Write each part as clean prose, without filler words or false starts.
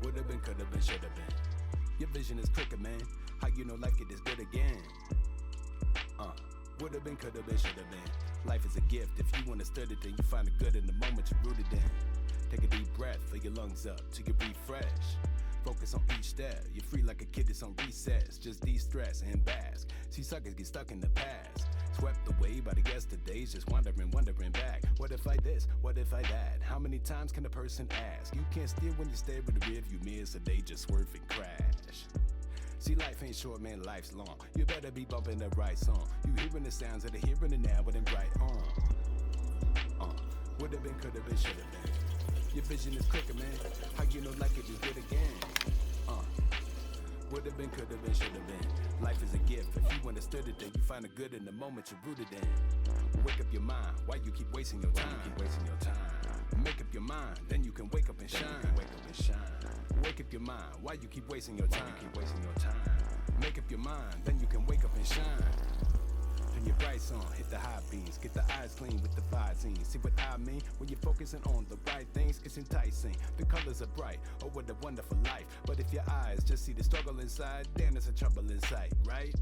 Would've been, could've been, should've been. Your vision is crooked, man. How you know life get this good again? Would've been, could've been, should've been. Life is a gift. If you understood it, then you find the good in the moment you're rooted in. Take a deep breath, fill your lungs up till you refresh. Focus on each step. You're free like a kid that's on recess. Just de-stress and bask. See, suckers get stuck in the past. Swept away by the yesterdays, just wondering back. What if I this? What if I that? How many times can a person ask? You can't steer when you stare in the rearview mirror, so they just swerve and crash. See, life ain't short, man, life's long. You better be bumping the right song. You hearing the sounds of the here and the now, but then right on. Would've been, could've been, should've been. Your vision is crooked, man. How you know like it is good again? Would've been, could've been, should've been. Life is a gift. If you understood it, then you find the good in the moment you're rooted in. Wake up your mind. Why you keep wasting your time? Make up your mind, then you can wake up and shine. Wake up your mind. Why you keep wasting your time? Make up your mind, then you can wake up and shine. Turn your brights on, hit the high beams, get the eyes clean with the visine. See what I mean? When you're focusing on the right things, it's enticing. The colors are bright, oh what a wonderful life. But if your eyes just see the struggle inside, then there's a trouble in sight, right?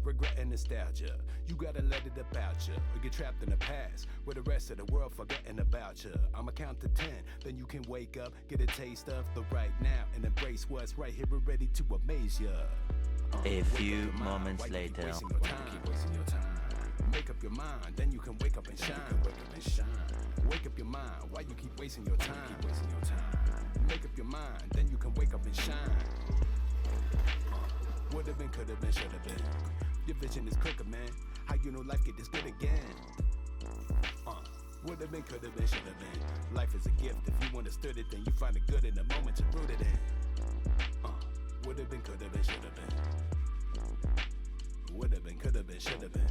Regret and nostalgia, you gotta let it about you, or get trapped in the past, where the rest of the world forgetting about you. I'ma count to 10, then you can wake up, get a taste of the right now, and embrace what's right here and ready to amaze ya. A few moments later. Make up your mind, then you can wake up and shine. Wake up your mind, why you keep wasting your time? Make up your mind, then you can wake up and shine. Would've been, could've been, should've been. Your vision is crooked, man. How you know life get this good again? Would've been, could've been, should've been. Life is a gift. If you understood it, then you find the good in the moment you're rooted in. Would've been, could've been, should've been. Would've been, could've been, should've been.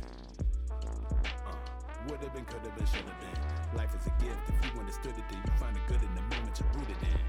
Would've been, could've been, should've been. Life is a gift. If you understood it, then you find the good in the moment you're rooted in.